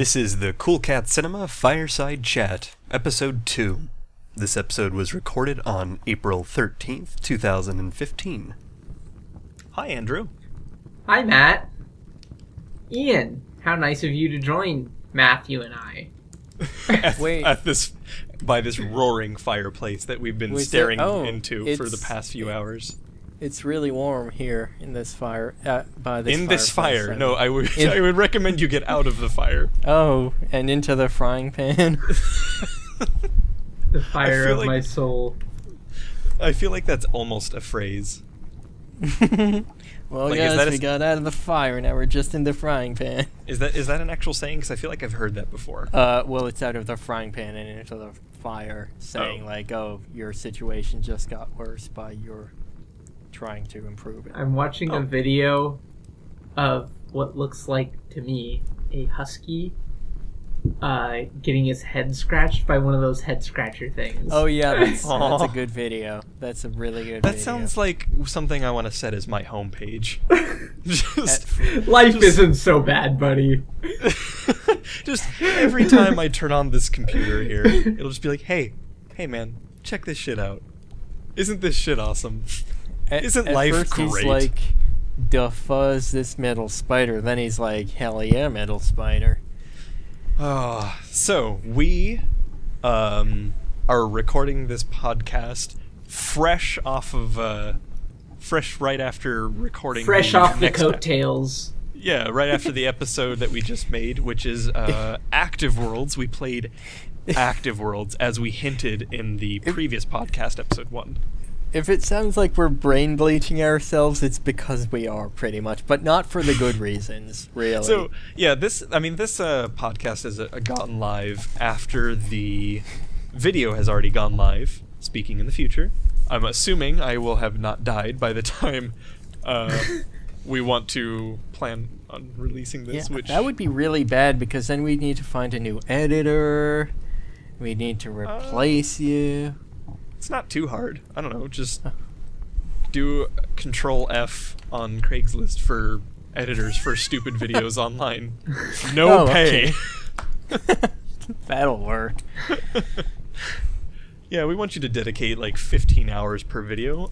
This is the Cool Cat Cinema Fireside Chat, Episode 2. This episode was recorded on April 13th, 2015. Hi, Andrew. Hi, Matt. Ian, how nice of you to join Matthew and I. By this roaring fireplace that we've been staring into for the past few hours. It's really warm here in this fire. This fire. No, I would recommend you get out of the fire. Oh, and into the frying pan. The fire of my soul. I feel like that's almost a phrase. Well, guys, we got out of the fire. Now we're just in the frying pan. Is that an actual saying? Because I feel like I've heard that before. Well, it's out of the frying pan and into the fire, saying your situation just got worse by your trying to improve it. I'm watching a video of what looks like to me a husky getting his head scratched by one of those head scratcher things. Oh yeah, that's a good video. That's a really good video. That sounds like something I want to set as my homepage. Life isn't so bad, buddy. Just every time I turn on this computer here, it'll just be like, hey man, check this shit out. Isn't this shit awesome? Isn't life first great? He's like, "Da fuzz this metal spider." Then he's like, "Hell yeah, metal spider." So we are recording this podcast fresh right after recording. Fresh off the coattails. Yeah, right after the episode that we just made, which is Active Worlds. We played Active Worlds as we hinted in the previous podcast, episode 1. If it sounds like we're brain bleaching ourselves, it's because we are, pretty much, but not for the good reasons, really. So, yeah, this podcast has gotten live after the video has already gone live, speaking in the future. I'm assuming I will have not died by the time we want to plan on releasing this. Yeah, which that would be really bad, because then we'd need to find a new editor, we'd need to replace you. It's not too hard. I don't know, just do Control F on Craigslist for editors for stupid videos online. No pay. Okay. That'll work. Yeah, we want you to dedicate like 15 hours per video.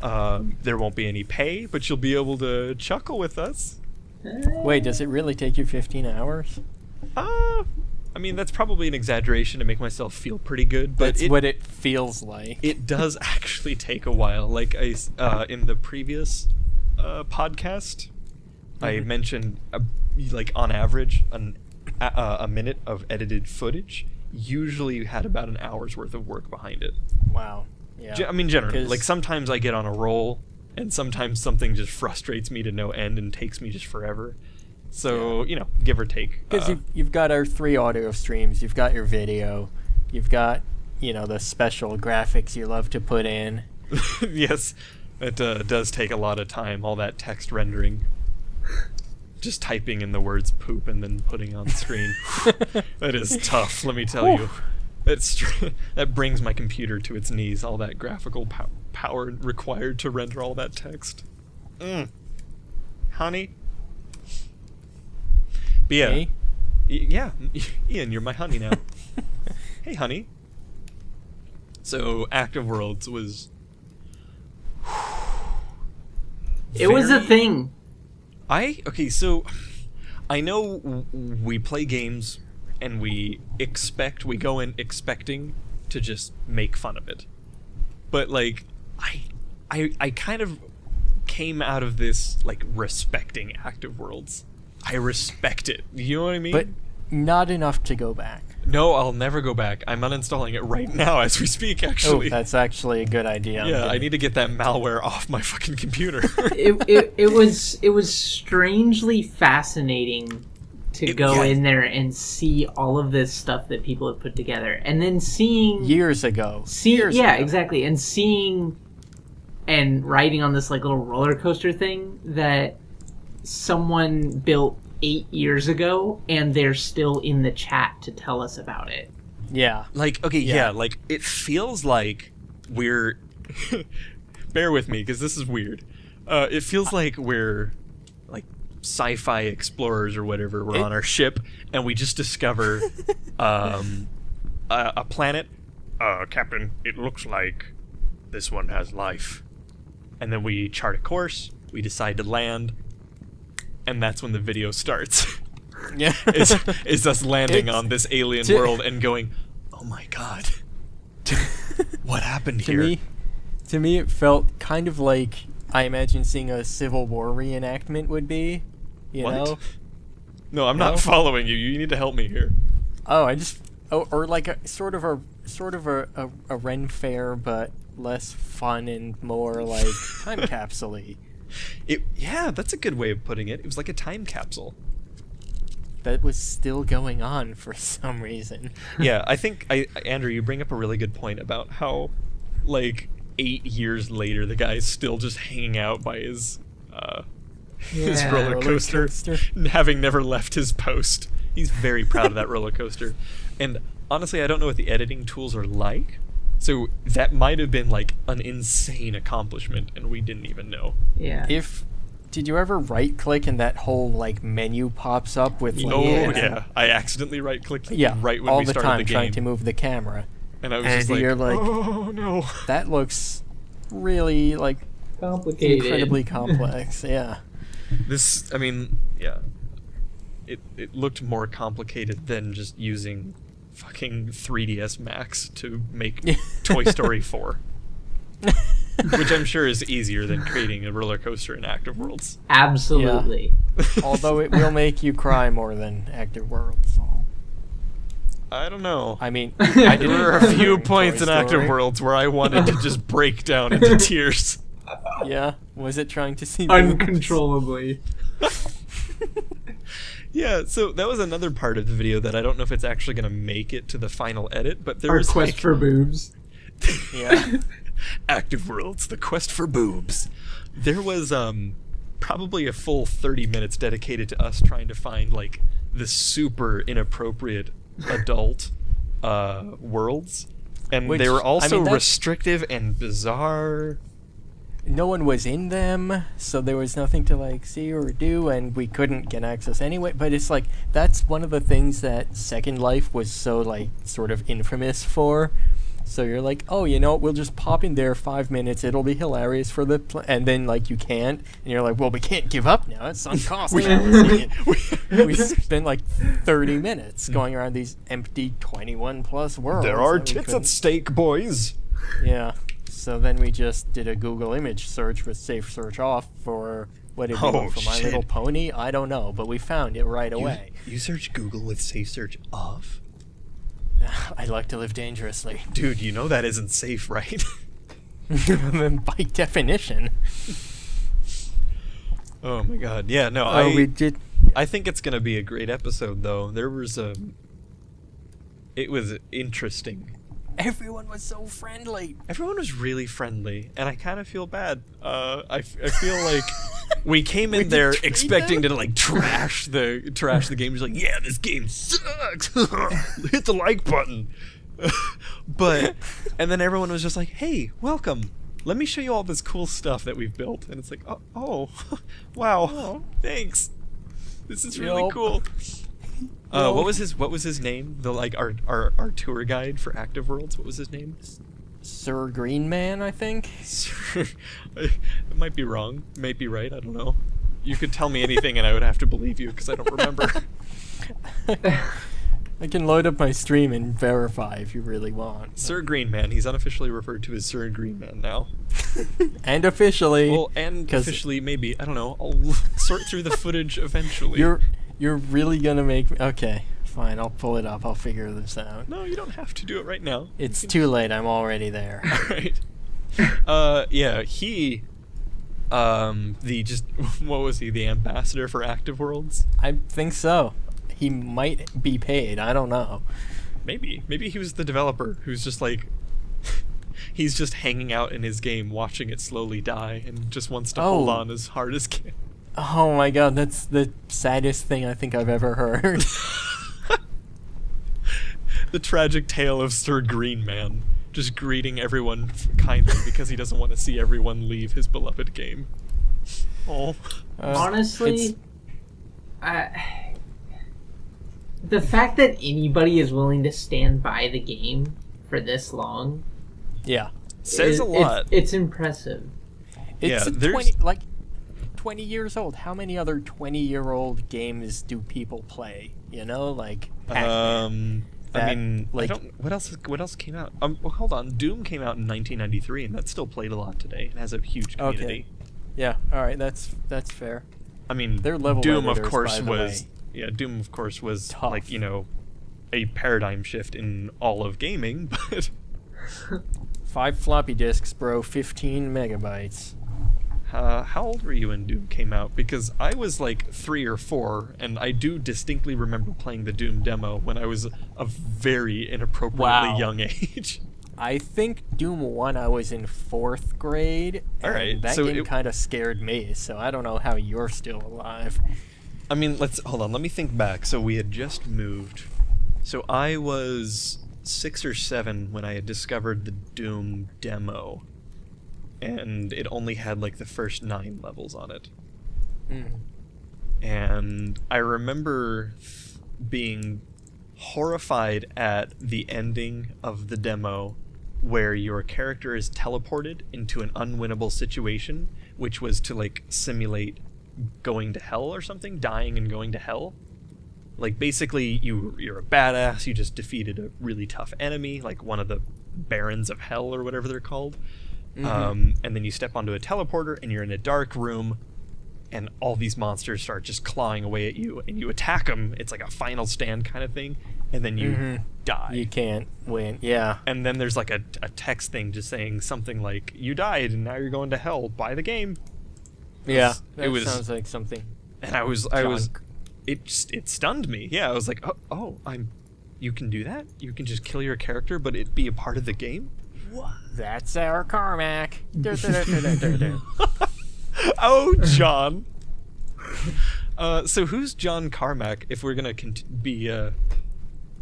There won't be any pay, but you'll be able to chuckle with us. Wait, does it really take you 15 hours? I mean, that's probably an exaggeration to make myself feel pretty good, but that's what it feels like. It does actually take a while. Like in the previous podcast, I mentioned like on average a minute of edited footage usually had about an hour's worth of work behind it. Wow. Yeah. I mean, generally, like sometimes I get on a roll, and sometimes something just frustrates me to no end and takes me just forever. So, give or take. Because you've got our 3 audio streams, you've got your video, you've got, the special graphics you love to put in. Yes, it does take a lot of time, all that text rendering. Just typing in the words poop and then putting on screen. That is tough, let me tell you. That brings my computer to its knees, all that graphical power required to render all that text. Honey? But yeah, hey? Yeah, Ian, you're my honey now. Hey, honey. So, Active Worlds was... It was a thing. So, I know we play games and we go in expecting to just make fun of it. But, like, I kind of came out of this, like, respecting Active Worlds. I respect it. You know what I mean? But not enough to go back. No, I'll never go back. I'm uninstalling it right now as we speak, actually. Oh, that's actually a good idea. Yeah, I need to get that malware off my fucking computer. It was strangely fascinating to go in there and see all of this stuff that people have put together. And then seeing... Years ago. Exactly. And seeing and riding on this like little roller coaster thing that someone built 8 years ago, and they're still in the chat to tell us about it. Yeah. Like, okay, yeah, like, it feels like we're... Bear with me, because this is weird. It feels like we're, like, sci-fi explorers or whatever were on our ship, and we just discover a planet. Captain, it looks like this one has life. And then we chart a course, we decide to land, and that's when the video starts. Yeah. is us landing on this alien world and going, oh my god, what happened here? To me, it felt kind of like I imagine seeing a Civil War reenactment would be. You know? No, I'm not following you. You need to help me here. Or like a sort of a Ren Fair, but less fun and more like time capsule-y. Yeah, that's a good way of putting it. It was like a time capsule. That was still going on for some reason. Yeah, I think Andrew, you bring up a really good point about how, like, 8 years later, the guy's still just hanging out by his roller coaster, having never left his post. He's very proud of that roller coaster. And honestly, I don't know what the editing tools are like, so that might have been like an insane accomplishment, and we didn't even know. Yeah. Did you ever right-click and that whole like menu pops up with? Like, yeah. I accidentally right-clicked. Right when all we the started time the game, trying to move the camera. And I was just like, you're like, oh no, that looks really like complicated, incredibly complex. Yeah. This, I mean, yeah. It looked more complicated than just using fucking 3DS Max to make Toy Story 4. Which I'm sure is easier than creating a roller coaster in Active Worlds. Absolutely. Yeah. Although it will make you cry more than Active Worlds. I don't know. I mean, there were a few points in Active Worlds where I wanted to just break down into tears. Yeah? Was it trying to see uncontrollably? Yeah, so that was another part of the video that I don't know if it's actually going to make it to the final edit, but there was quest for boobs. Yeah. Active Worlds, the quest for boobs. There was probably a full 30 minutes dedicated to us trying to find like the super inappropriate adult worlds, and they were also restrictive and bizarre. No one was in them, so there was nothing to like see or do, and we couldn't get access anyway. But it's like that's one of the things that Second Life was so like sort of infamous for. So you're like, oh, you know, we'll just pop in there 5 minutes. It'll be hilarious for the and then like you can't, and you're like, well, we can't give up now. It's sunk cost. We spent like 30 minutes going around these empty 21+ worlds. There are tits at stake, boys. Yeah. So then we just did a Google image search with safe search off for what did we want for My Little Pony? I don't know, but we found it right away. You search Google with safe search off? I like to live dangerously. Dude, you know that isn't safe, right? By definition. Oh my god. Yeah, no, we did. I think it's going to be a great episode, though. There was it was interesting. Everyone was so friendly. Everyone was really friendly, and I kind of feel bad. I feel like we came in there expecting to like trash the game. Just like, yeah, this game sucks. Hit the like button. And then everyone was just like, hey, welcome. Let me show you all this cool stuff that we've built. And it's like, oh wow, thanks. This is really cool. What was his name? The like our tour guide for Active Worlds. What was his name? Sir Greenman, I think. It might be wrong. Might be right. I don't know. You could tell me anything, and I would have to believe you because I don't remember. I can load up my stream and verify if you really want. Sir Greenman. He's unofficially referred to as Sir Greenman now. And officially. Well, and officially, maybe. I don't know. I'll sort through the footage eventually. You're really gonna make me... Okay, fine, I'll pull it up. I'll figure this out. No, you don't have to do it right now. It's too late. I'm already there. Alright. Yeah, he... what was he? The ambassador for Active Worlds? I think so. He might be paid. I don't know. Maybe. Maybe he was the developer who's just like... he's just hanging out in his game, watching it slowly die, and just wants to hold on as hard as can. Oh my god, that's the saddest thing I think I've ever heard. The tragic tale of Sir Greenman, just greeting everyone kindly because he doesn't want to see everyone leave his beloved game. Oh. Honestly, The fact that anybody is willing to stand by the game for this long Yeah. Says a lot. It's impressive. It's Yeah, a there's- 20 years old. How many other 20-year-old games do people play? You know, like Pac-Man. I mean, like- I don't. What else came out? Well, hold on. Doom came out in 1993, and that's still played a lot today. It has a huge community. Yeah, all right, that's fair. I mean, They're level Doom, of editors, course, by the was way. yeah. Doom, of course, was Tough. like a paradigm shift in all of gaming. But 5 floppy disks, bro, 15 megabytes. how old were you when Doom came out? Because I was like 3 or 4, and I do distinctly remember playing the Doom demo when I was a very inappropriately Wow. young age. I think Doom 1 I was in 4th grade. All right, and that so game it- kind of scared me, so I don't know how you're still alive. I mean, hold on. Let me think back. So we had just moved. So I was 6 or 7 when I had discovered the Doom demo, and it only had like the first 9 levels on it. And I remember being horrified at the ending of the demo where your character is teleported into an unwinnable situation, which was to like simulate going to hell or something, dying and going to hell. Like basically you're a badass, you just defeated a really tough enemy, like one of the barons of hell or whatever they're called. And then you step onto a teleporter and you're in a dark room, and all these monsters start just clawing away at you, and you attack them. It's like a final stand kind of thing, and then you die. You can't win. Yeah. And then there's like a text thing just saying something like, you died and now you're going to hell, buy the game. Yeah. It That was- sounds like something. And I was it stunned me. Yeah, I was like, you can do that? You can just kill your character but it be a part of the game? What? That's our Carmack. Oh, John. So who's John Carmack? If we're gonna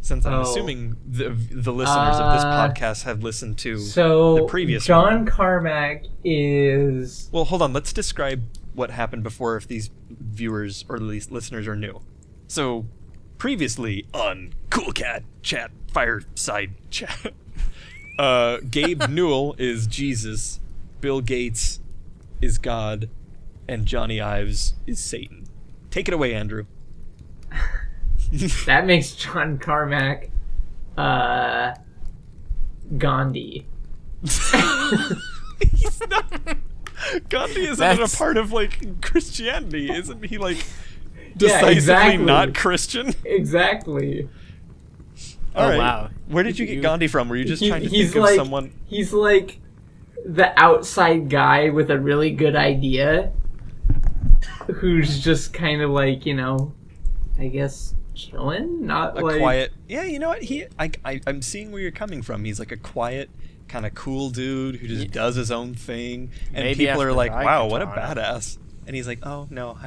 since I'm assuming the listeners of this podcast have listened to the previous John one. Carmack is Well, hold on. Let's describe what happened before, if these viewers or at least listeners are new. So, previously on Cool Cat Chat Fireside Chat, Gabe Newell is Jesus, Bill Gates is God, and Johnny Ives is Satan. Take it away, Andrew. that makes John Carmack Gandhi. He's not. Gandhi isn't That's- a part of like Christianity, isn't he? Like Yeah, decisively exactly. not Christian. Exactly. Oh, All right. wow. Where did you get Gandhi from? Were you just trying to He's think of someone? He's like the outside guy with a really good idea who's just kind of like, I guess chilling, not A like quiet. Yeah, you know what? I'm seeing where you're coming from. He's like a quiet, kind of cool dude who just does his own thing, and Maybe people are after like, Dry "Wow, what a Katana. badass!" And he's like, "Oh no,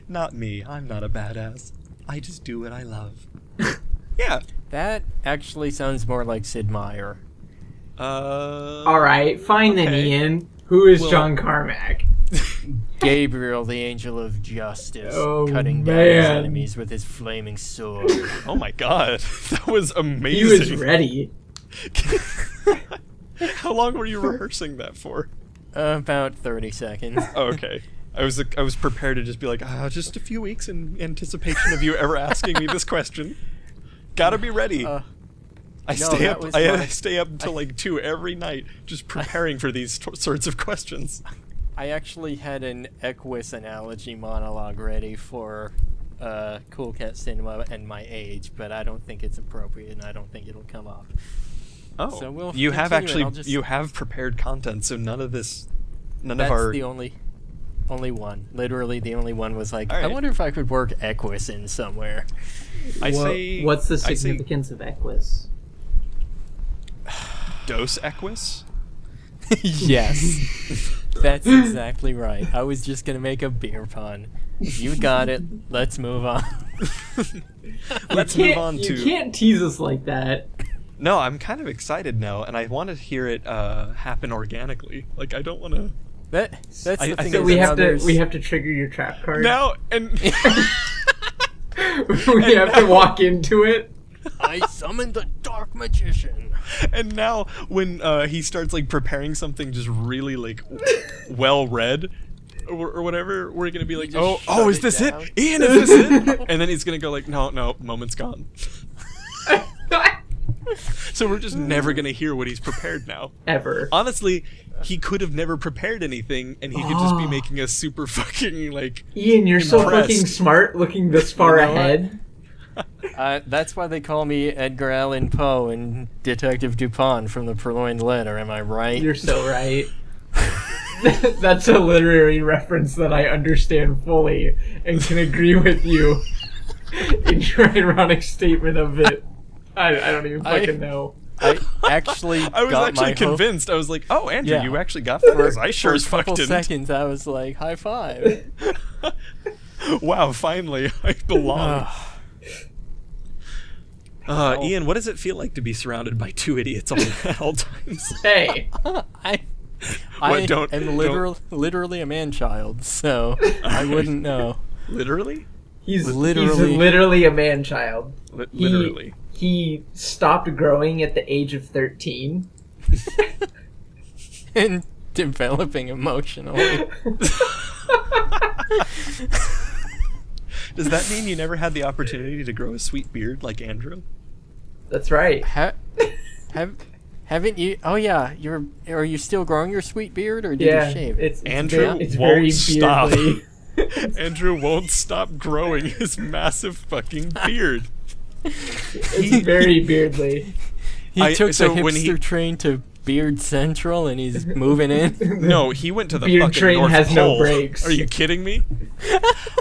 not me. I'm not a badass. I just do what I love." Yeah. That actually sounds more like Sid Meier. all right, fine then, okay. Ian. Who is Well- John Carmack? Gabriel, the angel of justice, Oh, cutting down his man. enemies with his flaming sword. Oh my god, that was amazing. He was ready. How long were you rehearsing that for? About 30 seconds. Oh, okay. I was prepared to just be like, just a few weeks in anticipation of you ever asking me this question. Gotta be ready. Uh, I no, stay that up. was I my- stay up until like 2 every night, just preparing for these sorts of questions. I actually had an Equus analogy monologue ready for Cool Cat Cinema and my age, but I don't think it's appropriate, and I don't think it'll come up. Oh, So we'll you have continue, and actually I'll just- you have prepared content, so none of That's our the only one. Literally, the only one was like, All I right. wonder if I could work Equus in somewhere. What's the I say significance of Equus? Dos Equus. Yes. That's exactly right. I was just gonna make a beer pun. You got it. Let's move on. Let's move on You to. can't tease us like that. No, I'm kind of excited now, and I want to hear it happen organically. Like I don't want to. That's I the thing. think So is we now have there's- to trigger your trap card. Now and We have to walk into it. I summoned the dark magician. And now when he starts like preparing something just really like well read or whatever, we're gonna be like, oh, is this it? Ian, is this it? And then he's gonna go like, no, moment's gone. So we're just never gonna hear what he's prepared now. Ever. Honestly, he could have never prepared anything, and he could just be making us super fucking like. Ian, you're so impressed. fucking smart, looking this far ahead. That's why they call me Edgar Allan Poe and Detective Dupin from the Purloined Letter. Am I right? You're so right. That's a literary reference that I understand fully and can agree with you in your ironic statement of it. I don't even fucking know. I actually I was got actually my convinced. I was like, oh, Andrew, Yeah. you actually got that? Because I sure For as a fuck couple didn't. seconds, I was like, high five. Wow, finally, I belong. Ian, what does it feel like to be surrounded by two idiots at all times? Hey, I don't- am literally a man-child, so I wouldn't know. Literally? he's Literally. literally a man-child. Literally. He stopped growing at the age of 13. And developing emotionally. Does that mean you never had the opportunity to grow a sweet beard like Andrew? That's right. Haven't you? Oh yeah, are you still growing your sweet beard, or did Yeah, you shave? it's Andrew it's won't very stop. beardly. Andrew won't stop growing his massive fucking beard. It's very beardly. He took so the when hipster train to Beard Central, and he's moving in. No, he went to the Beard fucking train North has no Pole. brakes. Are you kidding me?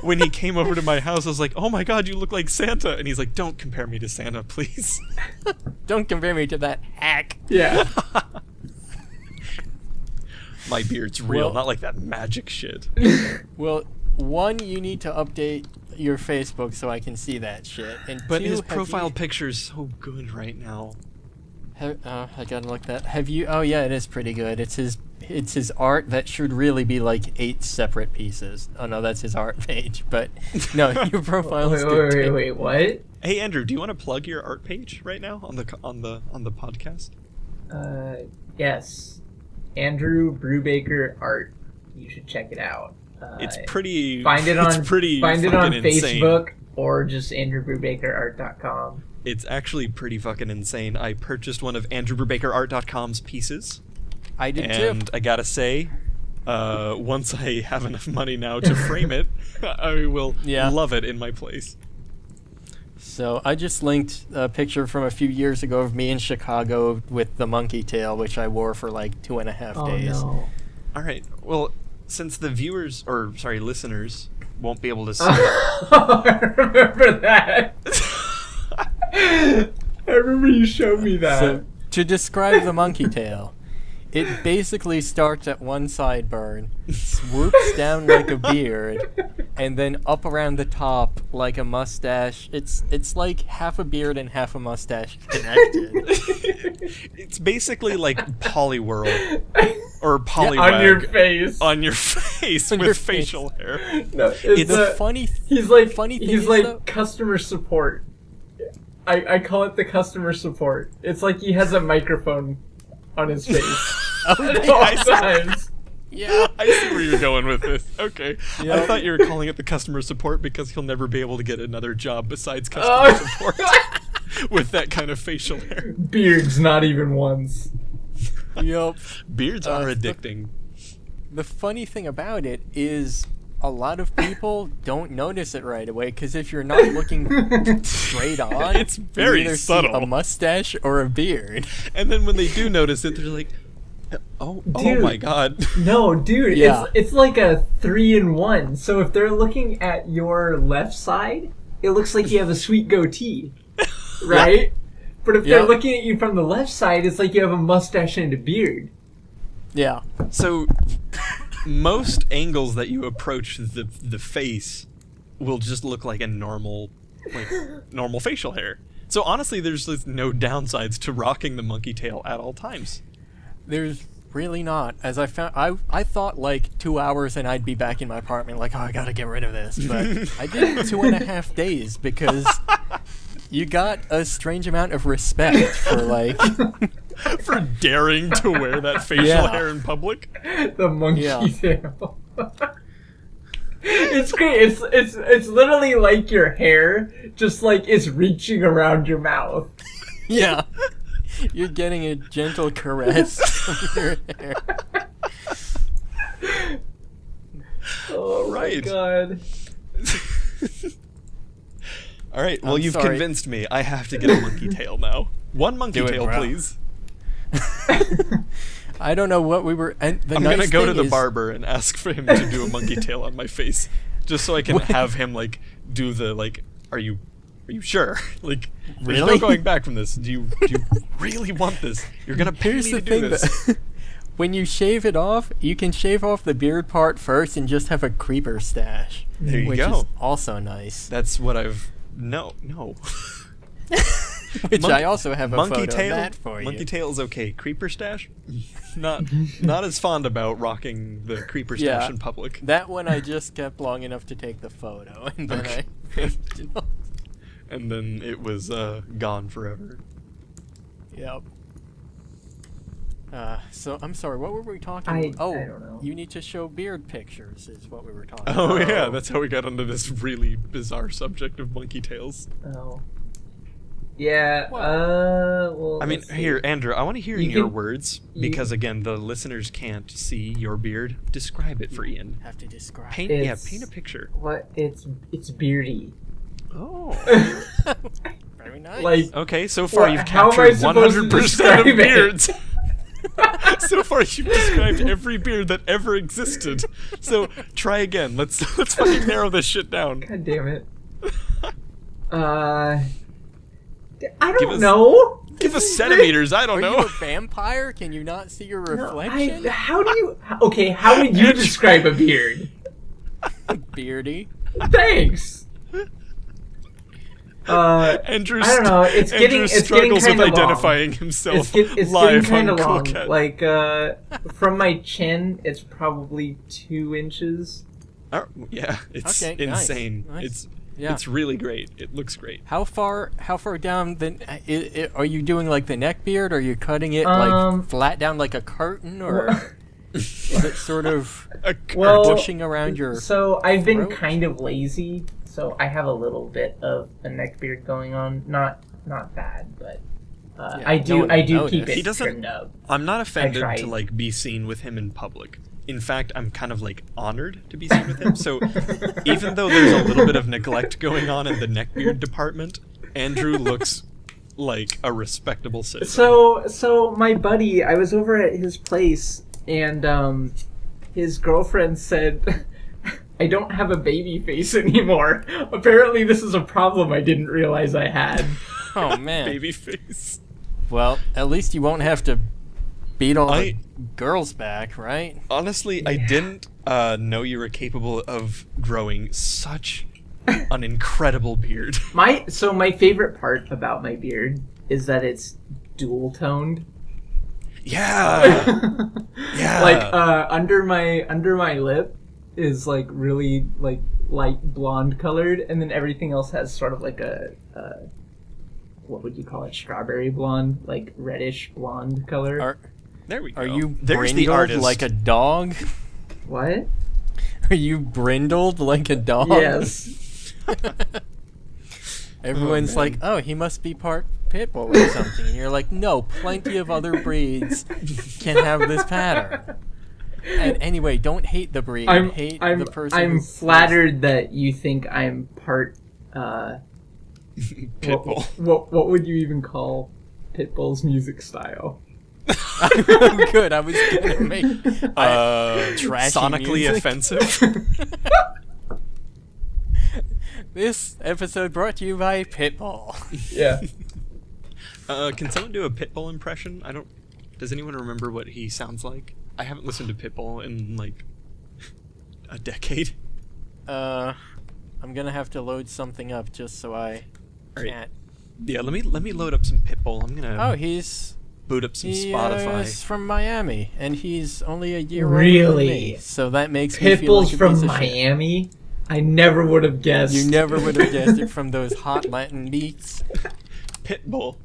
When he came over to my house, I was like, "Oh my god, you look like Santa!" And he's like, "Don't compare me to Santa, please." Don't compare me to that hack. Yeah. My beard's real, Well- not like that magic shit. Well, one, you need to update your Facebook so I can see that shit. And But two, his have profile you- picture's so good right now. I gotta look that. Have you? Oh yeah, it is pretty good. It's his art that should really be like 8 separate pieces. Oh no, that's his art page. But no, your profile is good. Wait, what? Hey Andrew, do you want to plug your art page right now on the podcast? Yes. Andrew Brubaker Art. You should check it out. It's pretty. Find it it's on pretty find it on fucking insane. Facebook or just andrewbrubakerart.com. It's actually pretty fucking insane. I purchased one of AndrewBrubakerArt.com's pieces, I did and too. I gotta say, once I have enough money now to frame it, I will Yeah. love it in my place. So I just linked a picture from a few years ago of me in Chicago with the monkey tail, which I wore for like 2.5 days. No. All right. Well, since the listeners won't be able to see I remember that. I remember you showed me that. So to describe the monkey tail, it basically starts at one sideburn, swoops down like a beard, and then up around the top like a mustache. It's like half a beard and half a mustache connected. it's basically like Poliwhirl or Poliwag on your face. on your face On with your facial hair. No, It's The a- funny He's like funny thing he's is, like though- customer support. I call it the customer support. It's like he has a microphone on his face at all I see. times. yeah. I see where you're going with this. Okay. I Yeah. thought you were calling it the customer support because he'll never be able to get another job besides customer support with that kind of facial hair. Beards, not even once. Yup. Beards are addicting. The funny thing about it is a lot of people don't notice it right away because if you're not looking straight on, It's very you either subtle. see a mustache or a beard. And then when they do notice it, they're like, oh Dude. my god. No, dude, Yeah. it's like a 3-in-1. So if they're looking at your left side, it looks like you have a sweet goatee, right? But if Yeah. they're looking at you from the left side, it's like you have a mustache and a beard. Yeah. So, most angles that you approach the face will just look like a normal facial hair. So honestly, there's just no downsides to rocking the monkey tail at all times. There's really not. As I found, I thought like 2 hours and I'd be back in my apartment. Like, oh, I gotta get rid of this. But I did 2.5 days because you got a strange amount of respect for like For daring to wear that facial hair in public. The monkey tail. It's great. It's literally like your hair, just like it's reaching around your mouth. Yeah. You're getting a gentle caress of your hair. Oh Right. my god. All right, well, I'm you've sorry. convinced me. I have to get a monkey tail now. One monkey Do it, tail, bro. please. I don't know what we were. And the I'm nice gonna go to thing the is- barber and ask for him to do a monkey tail on my face, just so I can have him like do the like. Are you sure? Like, there's no Really? going back from this. Do you really want this? You're gonna pay Here's me the to do thing this. that when you shave it off, you can shave off the beard part first and just have a creeper stash. There you which go. is also nice. That's what I've no. Which Monkey- I also have a Monkey photo tail. of that for you. Monkey tail is okay. Creeper stash, not as fond about rocking the creeper stash Yeah. in public. That one I just kept long enough to take the photo, and then Okay. And then it was gone forever. Yep. So I'm sorry. What were we talking? I about? Oh, don't know. you need to show beard pictures. Is what we were talking. Oh about. yeah, that's how we got onto this really bizarre subject of monkey tails. Oh. Yeah. Well. I mean, let's see. here, Andrew, I want to hear You in your can- words you- because again, the listeners can't see your beard. Describe it for Ian. Have to describe. Paint, It's- paint a picture. What? It's beardy. Oh. Very nice. Like. Okay, so far Well, you've how am I captured supposed to 100% describe of it? beards. So far you've described every beard that ever existed. So try again. Let's fucking narrow this shit down. God damn it. I Give don't us- know. Give us centimeters. I Are don't you know. a vampire? Can you not see your No, reflection? how do you? Okay, how would you describe a beard? Beardy. Thanks. Andrew, I don't know. It's Andrew getting struggles with kind of identifying himself It's getting live kind on of Cool long. Cat. Like from my chin, it's probably 2 inches. Oh, yeah, it's Okay, nice, insane. nice. Yeah. It's really great. It looks great. How far down are you doing like the neck beard? Are you cutting it Um, like flat down like a curtain, or is it sort of Well, pushing around your? So I've been throat? kind of lazy, so I have a little bit of a neck beard going on. Not bad, but Yeah, I no do one keep noticed. it He doesn't- trimmed up. I'm not offended tried. to like be seen with him in public. In fact, I'm kind of like honored to be seen with him. So even though there's a little bit of neglect going on in the neckbeard department, Andrew looks like a respectable citizen. So my buddy, I was over at his place, and his girlfriend said, "I don't have a baby face anymore. Apparently, this is a problem I didn't realize I had." Oh man. Baby face. Well, at least you won't have to beat all I- the girls back, right? Honestly, I didn't know you were capable of growing such an incredible beard. My favorite part about my beard is that it's dual toned. Yeah. Yeah. Like under my lip is like really like light blonde colored, and then everything else has sort of like a what would you call it? Strawberry blonde, like reddish blonde color. There we go. Are you There's the brindled artist. like a dog? What? Are you brindled like a dog? Yes. Everyone's man. like, oh, he must be part Pitbull or something. And you're like, no, plenty of other breeds can have this pattern. And anyway, don't hate the breed. hate the person. I'm who- flattered that you think I'm part. Pitbull. What would you even call Pitbull's music style? Good. I was gonna make trashy sonically music. offensive. This episode brought to you by Pitbull. Yeah. Can someone do a Pitbull impression? I don't. Does anyone remember what he sounds like? I haven't listened to Pitbull in like a decade. I'm gonna have to load something up just so I Alright. can't. Yeah, let me load up some Pitbull. I'm gonna. Oh, he's boot up some He Spotify. is from Miami, and he's only a year older than Really? me, so that makes me feel Pitbull's like a from piece of shit. Miami? I never would have guessed. You never would have guessed it from those hot Latin beats. Pitbull,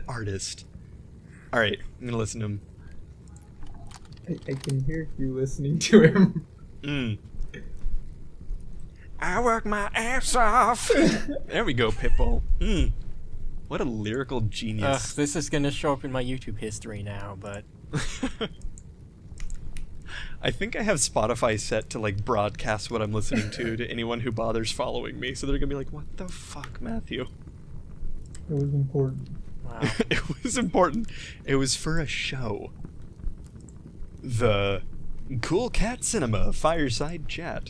artist. All right, I'm gonna listen to him. I can hear you listening to him. I work my ass off. There we go, Pitbull. What a lyrical genius. This is gonna show up in my YouTube history now, but I think I have Spotify set to like broadcast what I'm listening to anyone who bothers following me, so they're gonna be like, "What the fuck, Matthew?" It was important. wow. It was important. It was for a show. The Cool Cat Cinema Fireside Chat.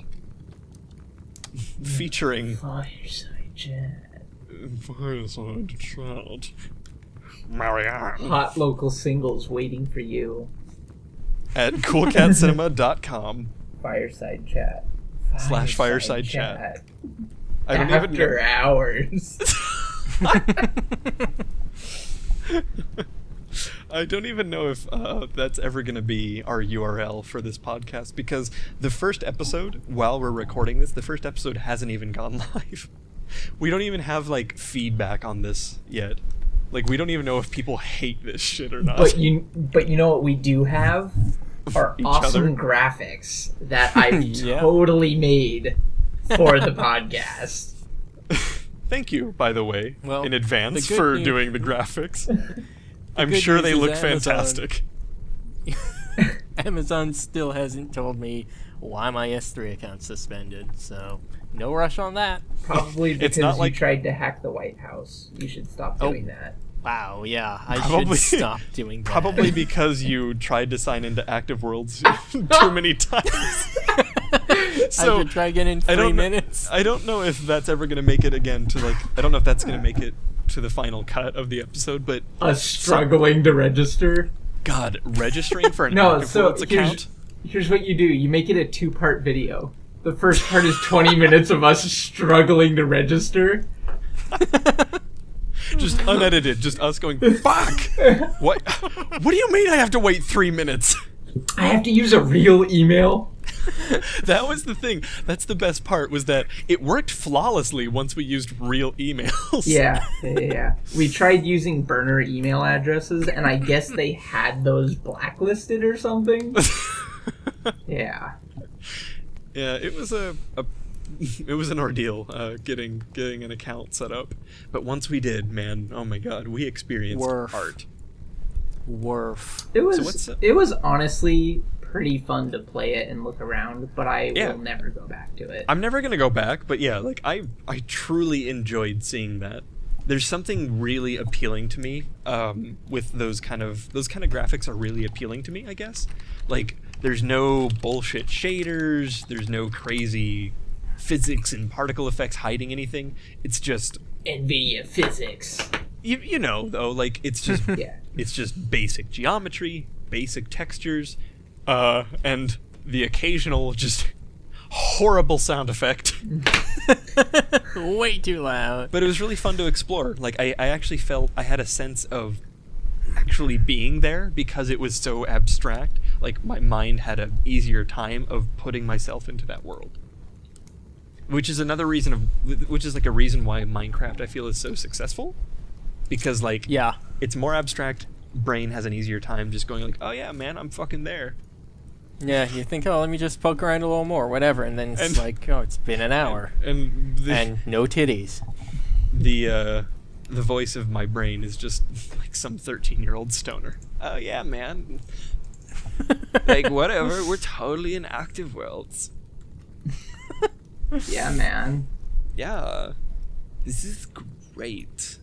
Featuring Fireside Chat. Fireside Chat. Marianne. Hot local singles waiting for you. At coolcatcinema.com Fireside Chat. / Fireside Chat. I don't even After know. hours. I don't even know if that's ever going to be our URL for this podcast, because the first episode, while we're recording this, the first episode hasn't even gone live. We don't even have like feedback on this yet. Like, we don't even know if people hate this shit or not. But you know what we do have are Each awesome other. graphics that I've Yeah. totally made for the podcast. Thank you, by the way, Well, in advance the good for news- doing the graphics. I'm good sure news they is look Amazon- fantastic. Amazon still hasn't told me why my S3 account's suspended, so no rush on that. Probably because not you like- tried to hack the White House. You should stop doing that. Wow, yeah, I Probably- should stop doing that. Probably because you tried to sign into Active Worlds too many times. I So should try again in 3 minutes. I don't know if that's ever going to make it again to like. I don't know if that's going to make it to the final cut of the episode. But Us struggling to register. God, registering for an No, Active so Worlds account. here's what you do. You make it a 2-part video. The first part is 20 minutes of us struggling to register. Just unedited, just us going, fuck! What? What do you mean I have to wait 3 minutes? I have to use a real email. That was the thing. That's the best part, was that it worked flawlessly once we used real emails. Yeah. We tried using burner email addresses, and I guess they had those blacklisted or something. Yeah. Yeah, it was it was an ordeal getting an account set up. But once we did, man, oh my god, we experienced Worf. art. Worf. It what's was up? it was honestly pretty fun to play it and look around, but I Yeah. will never go back to it. I'm never gonna go back, but yeah, like I truly enjoyed seeing that. There's something really appealing to me with those kind of graphics are really appealing to me, I guess. Like, there's no bullshit shaders, there's no crazy physics and particle effects hiding anything. It's just NVIDIA physics. you know though, like it's just Yeah. it's just basic geometry, basic textures, and the occasional just horrible sound effect. Way too loud. But it was really fun to explore. Like, I actually felt I had a sense of actually being there because it was so abstract. Like, my mind had an easier time of putting myself into that world. Which is another reason which is like a reason why Minecraft I feel is so successful. Because like, Yeah. it's more abstract, brain has an easier time just going like, oh yeah, man, I'm fucking there. Yeah, you think, oh, let me just poke around a little more, whatever, and then it's And- like, oh, it's been an hour. And And no titties. the voice of my brain is just like some 13-year-old stoner. Oh yeah, man. Like, whatever, we're totally in Active Worlds. Yeah, man. Yeah. This is great.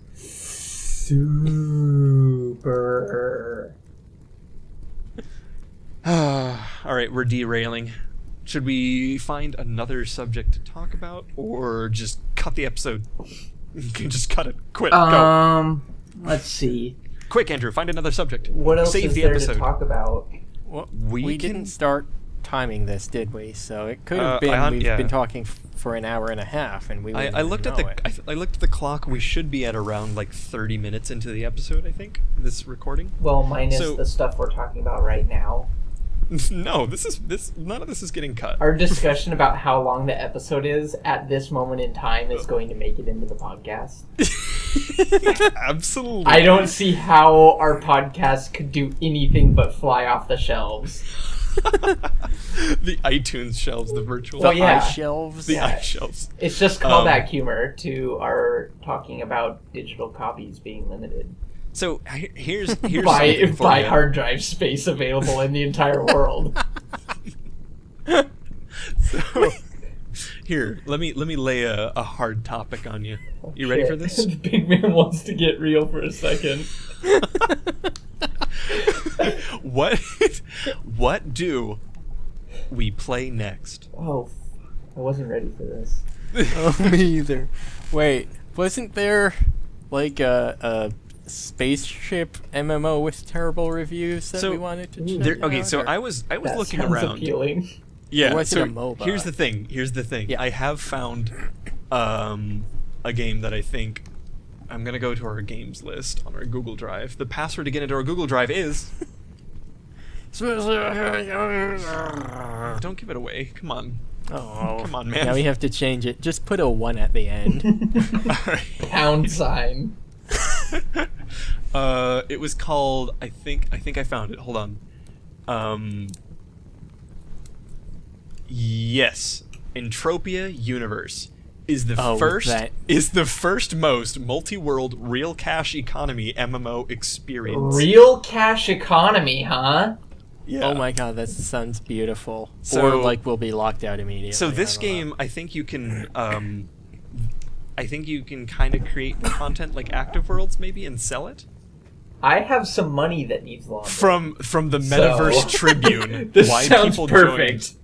Super. Alright, we're derailing. Should we find another subject to talk about, or just cut the episode? Just cut it. Quit. Go. Let's see. Quick, Andrew, find another subject. What else Save is the there episode. to talk about? Well, We we can- didn't start timing this, did we? So it could have I- been yeah. been talking for an hour and a half, and we wouldn't I looked even at know the it. I looked at the clock. We should be at around like 30 minutes into the episode. I think this recording. Well, minus So- the stuff we're talking about right now. No, none of this is getting cut. Our discussion about how long the episode is at this moment in time is going to make it into the podcast. Absolutely. I don't see how our podcast could do anything but fly off the shelves. The iTunes shelves, the virtual. Well, yeah. Ice shelves. The Yeah. ice shelves. It's just callback humor to our talking about digital copies being limited So here's something for by you. hard drive space available in the entire world. So, here, let me lay a hard topic on you. You ready for Shit. this? The big man wants to get real for a second. What do we play next? Oh, I wasn't ready for this. Oh, me either. Wait, wasn't there like a spaceship MMO with terrible reviews that So, we wanted to check Okay, out, so or- I was That looking sounds around. appealing. Yeah. Or was it so a MOBA? Here's the thing. Yeah. I have found a game that I think I'm gonna go to our games list on our Google Drive. The password to get into our Google Drive is. Don't give it away. Come on. Oh, Come on, man. Now we have to change it. Just put a 1 at the end. Pound sign. It was called. I think I found it. Hold on. Yes, Entropia Universe is the Oh, first most multi-world real cash economy MMO experience. Real cash economy, huh? Yeah. Oh my god, that sounds beautiful. So- or like we'll be locked out immediately. So I this don't know. game, I think you can kind of create the content like Active Worlds maybe and sell it I have some money that needs laundering. from the Metaverse So- Tribune. This why sounds people perfect.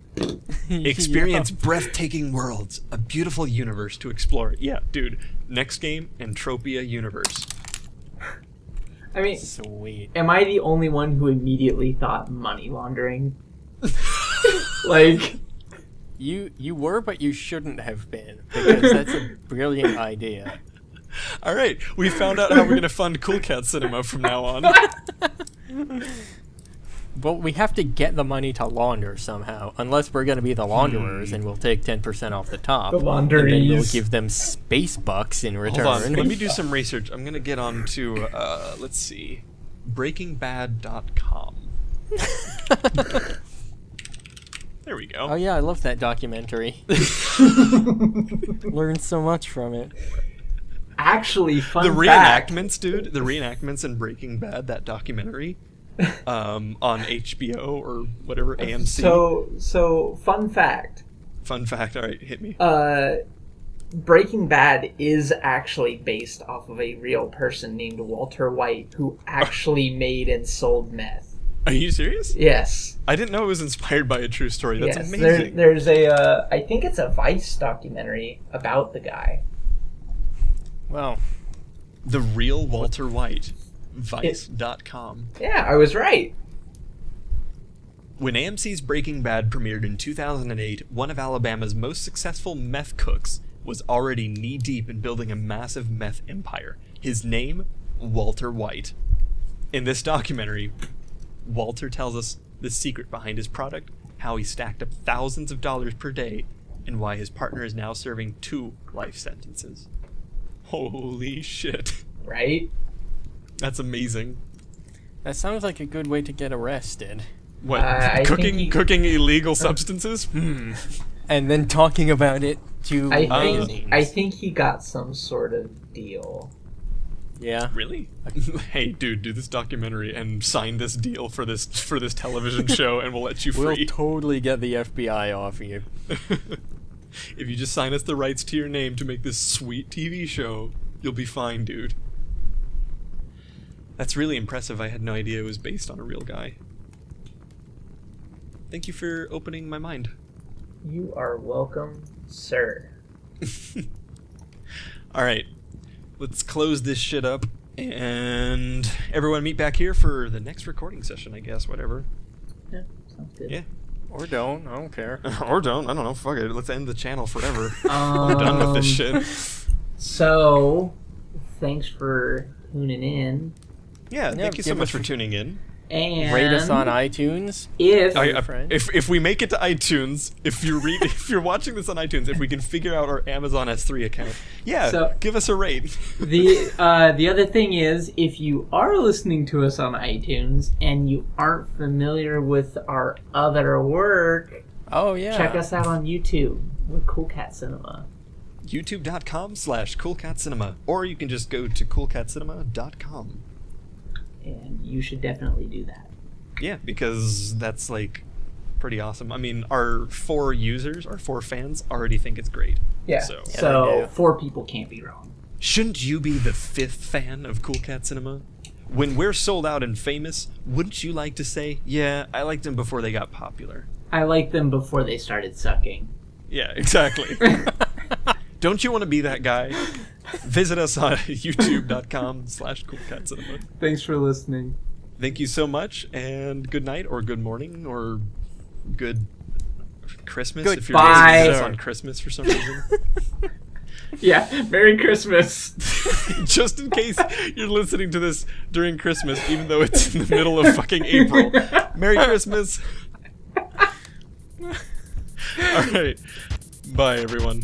Experience breathtaking worlds, a beautiful universe to explore. Yeah, dude. Next game, Entropia Universe. I mean, Sweet. am I the only one who immediately thought money laundering? Like, You were, but you shouldn't have been, because that's a brilliant idea. All right, we found out how we're gonna fund Cool Cat Cinema from now on. Well, we have to get the money to launder somehow, unless we're going to be the launderers and we'll take 10% off the top. The And then we'll launderies. give them space bucks in return. Hold on, let me do some research. I'm gonna get on to let's see, BreakingBad.com. There we go. Oh yeah, I love that documentary. Learned so much from it. actually, fun The fact. reenactments, dude. The reenactments in Breaking Bad, that documentary, on HBO or whatever, AMC. So fun fact. Fun fact. All right, hit me. Breaking Bad is actually based off of a real person named Walter White who actually made and sold meth. Are you serious? Yes. I didn't know it was inspired by a true story. That's Yes. amazing. There's a I think it's a Vice documentary about the guy. Well, The real Walter White. Vice.com. Yeah, I was right. When AMC's Breaking Bad premiered in 2008, one of Alabama's most successful meth cooks was already knee-deep in building a massive meth empire. His name, Walter White. In this documentary, Walter tells us the secret behind his product, how he stacked up thousands of dollars per day, and why his partner is now serving 2 life sentences. Holy shit. Right? That's amazing. that sounds like a good way to get arrested. What, I think cooking illegal substances? And then talking about it to magazines. I think he got some sort of deal. Yeah. Really? Hey, dude, do this documentary and sign this deal for this television show, and we'll let you We'll free. totally get the FBI off you. If you just sign us the rights to your name to make this sweet TV show, you'll be fine, dude. That's really impressive. I had no idea it was based on a real guy. Thank you for opening my mind. You are welcome, sir. Alright, let's close this shit up, and everyone meet back here for the next recording session, I guess, whatever. Yeah, sounds good. Yeah. Or don't. I don't care. Or don't. I don't know. Fuck it. Let's end the channel forever. I'm done with this shit. So, thanks for tuning in. Yeah, thank you so much for tuning in. And rate us on iTunes. If we make it to iTunes, if you're watching this on iTunes, if we can figure out our Amazon S3 account, give us a rate. The other thing is, if you are listening to us on iTunes and you aren't familiar with our other work, check us out on YouTube. We're Cool Cat Cinema. YouTube.com/CoolCatCinema, or you can just go to CoolCatCinema.com. And you should definitely do that. Yeah, because that's like pretty awesome. I mean, our 4 fans already think it's great. Yeah. So 4 people can't be wrong. Shouldn't you be the 5th fan of Cool Cat Cinema? When we're sold out and famous, wouldn't you like to say, yeah, I liked them before they got popular? I liked them before they started sucking. Yeah, exactly. Don't you want to be that guy? Visit us on youtube.com/CoolCatCinema. Thanks for listening. Thank you so much, and good night, or good morning, or good Christmas if you're listening to this on Christmas for some reason. Yeah, Merry Christmas. Just in case you're listening to this during Christmas, even though it's in the middle of fucking April. Merry Christmas. All right. Bye, everyone.